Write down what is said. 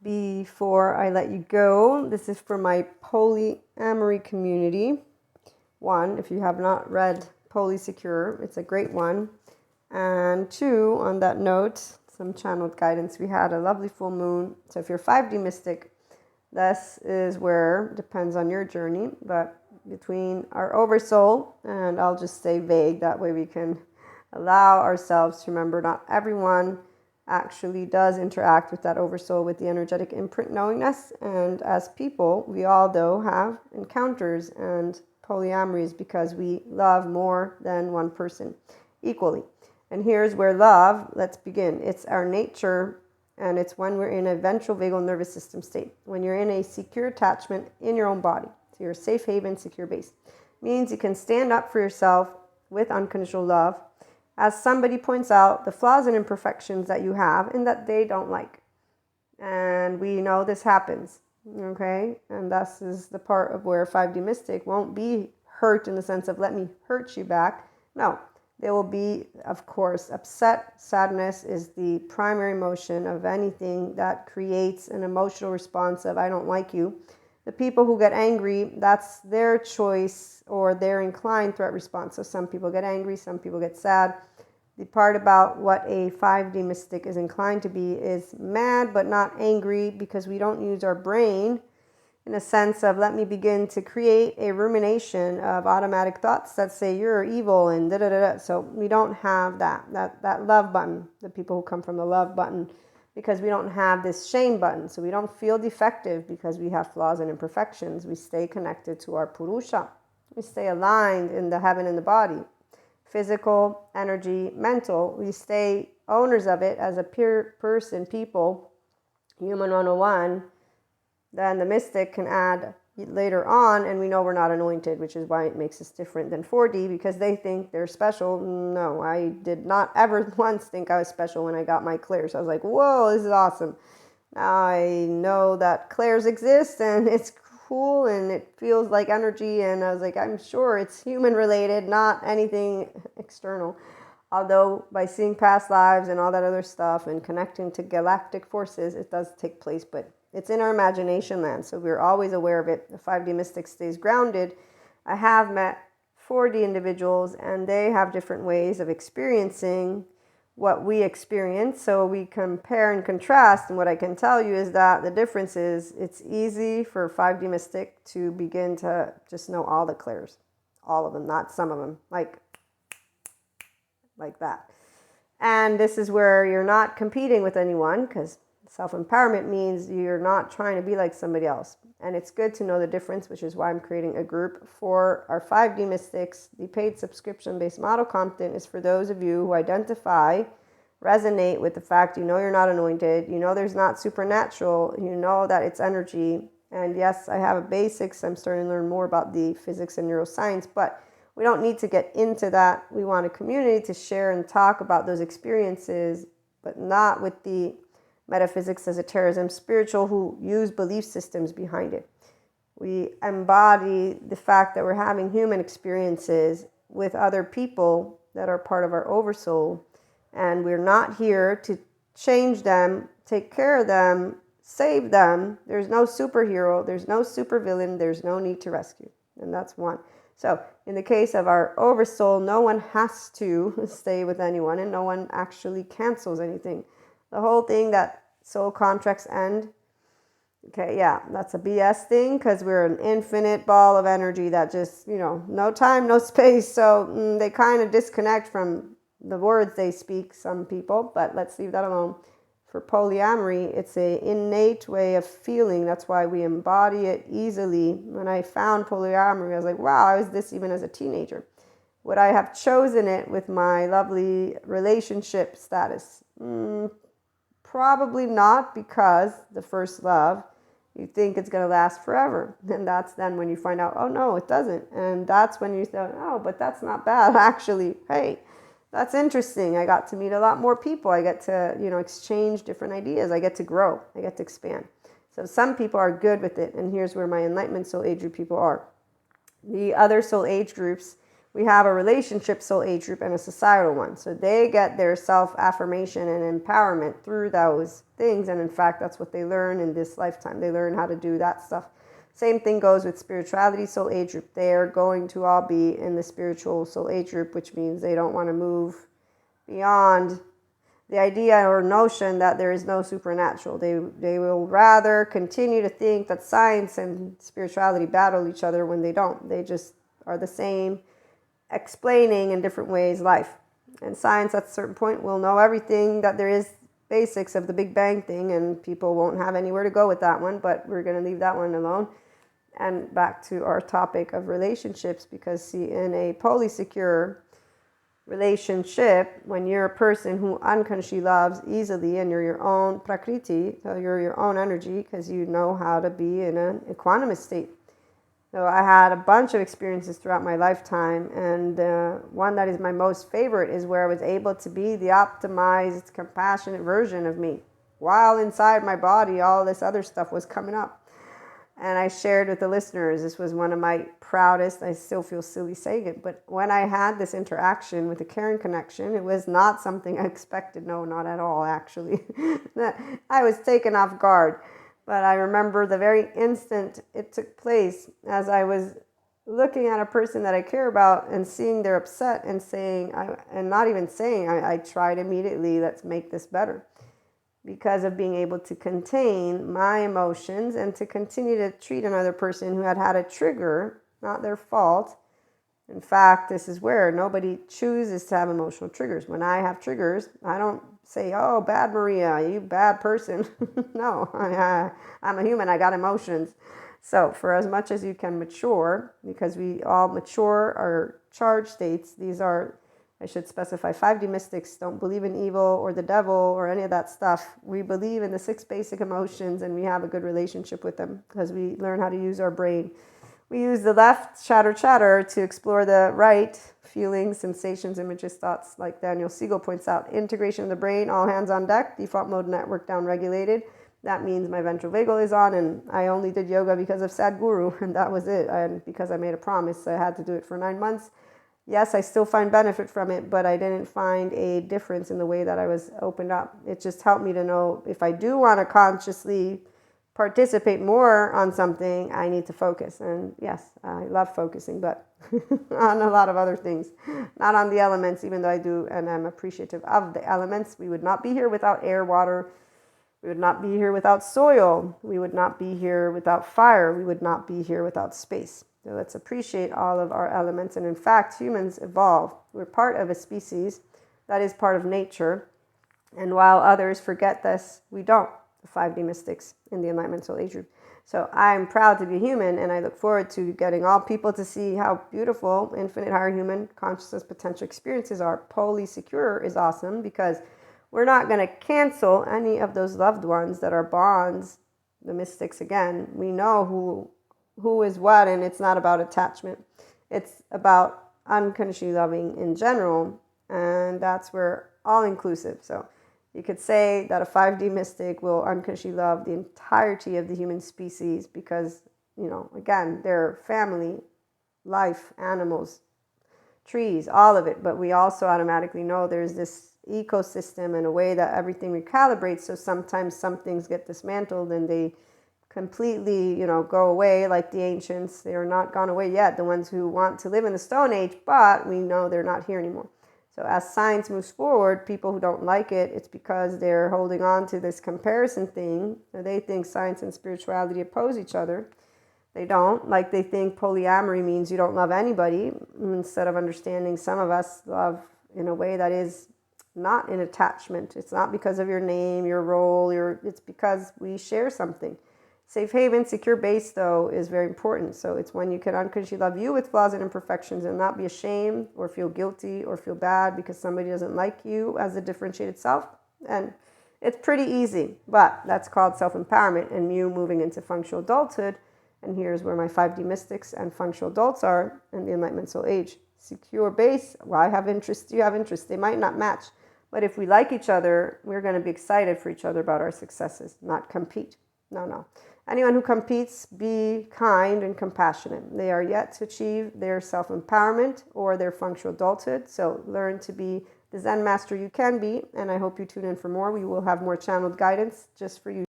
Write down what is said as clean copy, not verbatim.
Before I let you go, this is for my polyamory community. One, if you have not read Polysecure, it's a great one. And two, on that note, some channeled guidance. We had a lovely full moon. So if you're 5D mystic, this is where, depends on your journey, but between our oversoul, and I'll just stay vague, that way we can allow ourselves to remember not everyone actually does interact with that oversoul, with the energetic imprint knowingness. And as people, we all though have encounters and polyamories because we love more than one person equally. And here's where love, let's begin. It's our nature, and it's when we're in a ventral vagal nervous system state. When you're in a secure attachment in your own body. So you're a safe haven, secure base. Means you can stand up for yourself with unconditional love. As somebody points out, the flaws and imperfections that you have and that they don't like. And we know this happens, okay? And this is the part of where 5D mystic won't be hurt in the sense of let me hurt you back. No, they will be, of course, upset. Sadness is the primary emotion of anything that creates an emotional response of I don't like you. The people who get angry, that's their choice or their inclined threat response. So some people get angry, some people get sad. The part about what a 5D mystic is inclined to be is mad but not angry, because we don't use our brain in a sense of let me begin to create a rumination of automatic thoughts that say you're evil and da-da-da-da. So we don't have that love button, the people who come from the love button, because we don't have this shame button. So we don't feel defective because we have flaws and imperfections. We stay connected to our Purusha. We stay aligned in the heaven and the body. Physical, energy, mental. We stay owners of it as a pure person, people, human 101. Then the mystic can add later on, and we know we're not anointed, which is why it makes us different than 4D, because they think they're special. No, I did not ever once think I was special when I got my clairs. I was like, whoa, this is awesome. Now I know that clairs exist, and it's cool, and it feels like energy, and I was like, I'm sure it's human related, not anything external. Although by seeing past lives and all that other stuff and connecting to galactic forces, it does take place, but it's in our imagination land, so we're always aware of it. The 5D mystic stays grounded. I have met 4D individuals, and they have different ways of experiencing what we experience, so we compare and contrast. And what I can tell you is that the difference is it's easy for 5D mystic to begin to just know all the clairs, all of them, not some of them, like that. And this is where you're not competing with anyone, because self-empowerment means you're not trying to be like somebody else. And it's good to know the difference, which is why I'm creating a group for our 5D mystics. The paid subscription-based model content is for those of you who identify, resonate with the fact you know you're not anointed, you know there's not supernatural, you know that it's energy. And yes, I have a basics. I'm starting to learn more about the physics and neuroscience, but we don't need to get into that. We want a community to share and talk about those experiences, but not with the metaphysics, esotericism, spiritual, who use belief systems behind it. We embody the fact that we're having human experiences with other people that are part of our oversoul, and we're not here to change them, take care of them, save them. There's no superhero, there's no supervillain, there's no need to rescue. And that's one. So in the case of our oversoul, no one has to stay with anyone, and no one actually cancels anything. The whole thing that soul contracts end, okay, yeah, that's a BS thing, because we're an infinite ball of energy that just, no time, no space. So they kind of disconnect from the words they speak, some people, but let's leave that alone. For polyamory, it's an innate way of feeling. That's why we embody it easily. When I found polyamory, I was like, wow, I was this even as a teenager. Would I have chosen it with my lovely relationship status? Probably not, because the first love, you think it's going to last forever. And that's then when you find out, oh no, it doesn't. And that's when you say, oh, but that's not bad. Actually, hey, that's interesting. I got to meet a lot more people. I get to, exchange different ideas. I get to grow. I get to expand. So some people are good with it. And here's where my Enlightenment soul age group people are. The other soul age groups, we have a relationship soul age group and a societal one. So they get their self-affirmation and empowerment through those things. And in fact, that's what they learn in this lifetime. They learn how to do that stuff. Same thing goes with spirituality soul age group. They're going to all be in the spiritual soul age group, which means they don't want to move beyond the idea or notion that there is no supernatural. They will rather continue to think that science and spirituality battle each other when they don't. They just are the same, explaining in different ways life. And science at a certain point will know everything that there is, basics of the Big Bang thing, and people won't have anywhere to go with that one, but we're going to leave that one alone. And back to our topic of relationships, because see, in a polysecure relationship, when you're a person who unconsciously loves easily and you're your own prakriti, so you're your own energy, because you know how to be in an equanimous state. So I had a bunch of experiences throughout my lifetime, and one that is my most favorite is where I was able to be the optimized, compassionate version of me, while inside my body all this other stuff was coming up. And I shared with the listeners, this was one of my proudest, I still feel silly saying it, but when I had this interaction with the Karen connection, it was not something I expected. No, not at all, actually. I was taken off guard. But I remember the very instant it took place, as I was looking at a person that I care about and seeing they're upset and saying, I tried immediately, let's make this better. Because of being able to contain my emotions and to continue to treat another person who had a trigger, not their fault. In fact, this is where nobody chooses to have emotional triggers. When I have triggers, I don't say, oh, bad Maria, you bad person. No, I'm a human, I got emotions. So for as much as you can mature, because we all mature our charge states, these are, I should specify, 5D mystics don't believe in evil or the devil or any of that stuff. We believe in the 6 basic emotions, and we have a good relationship with them because we learn how to use our brain. We use the left chatter to explore the right feelings, sensations, images, thoughts, like Daniel Siegel points out. Integration of the brain, all hands on deck, default mode network down regulated. That means my ventral vagal is on, and I only did yoga because of Sadhguru, and that was it. And because I made a promise, I had to do it for 9 months. Yes, I still find benefit from it, but I didn't find a difference in the way that I was opened up. It just helped me to know if I do want to consciously participate more on something, I need to focus. And yes, I love focusing, but on a lot of other things, not on the elements, even though I do, and I'm appreciative of the elements. We would not be here without air, water. We would not be here without soil. We would not be here without fire. We would not be here without space. So let's appreciate all of our elements. And in fact, humans evolve. We're part of a species that is part of nature. And while others forget this, we don't. The 5D mystics in the Enlightenment Soul Age group. So I'm proud to be human, and I look forward to getting all people to see how beautiful infinite higher human consciousness potential experiences are. Polysecure is awesome because we're not going to cancel any of those loved ones that are bonds. The mystics, again, we know who is what, and it's not about attachment. It's about unconsciously loving in general, and that's where all inclusive. So you could say that a 5D mystic will unconsciously love the entirety of the human species because, again, they're family, life, animals, trees, all of it. But we also automatically know there's this ecosystem and a way that everything recalibrates. So sometimes some things get dismantled and they completely, go away like the ancients. They are not gone away yet, the ones who want to live in the Stone Age, but we know they're not here anymore. So as science moves forward, people who don't like it, it's because they're holding on to this comparison thing. They think science and spirituality oppose each other. They don't. Like they think polyamory means you don't love anybody, instead of understanding some of us love in a way that is not in attachment. It's not because of your name, your role, it's because we share something. Safe haven, secure base, though, is very important. So it's when you can unconsciously love you with flaws and imperfections and not be ashamed or feel guilty or feel bad because somebody doesn't like you as a differentiated self. And it's pretty easy, but that's called self-empowerment and you moving into functional adulthood. And here's where my 5D mystics and functional adults are in the Enlightenment Soul Age. Secure base, well, I have interests, you have interests. They might not match, but if we like each other, we're going to be excited for each other about our successes, not compete. No. Anyone who competes, be kind and compassionate. They are yet to achieve their self-empowerment or their functional adulthood. So learn to be the Zen master you can be. And I hope you tune in for more. We will have more channeled guidance just for you.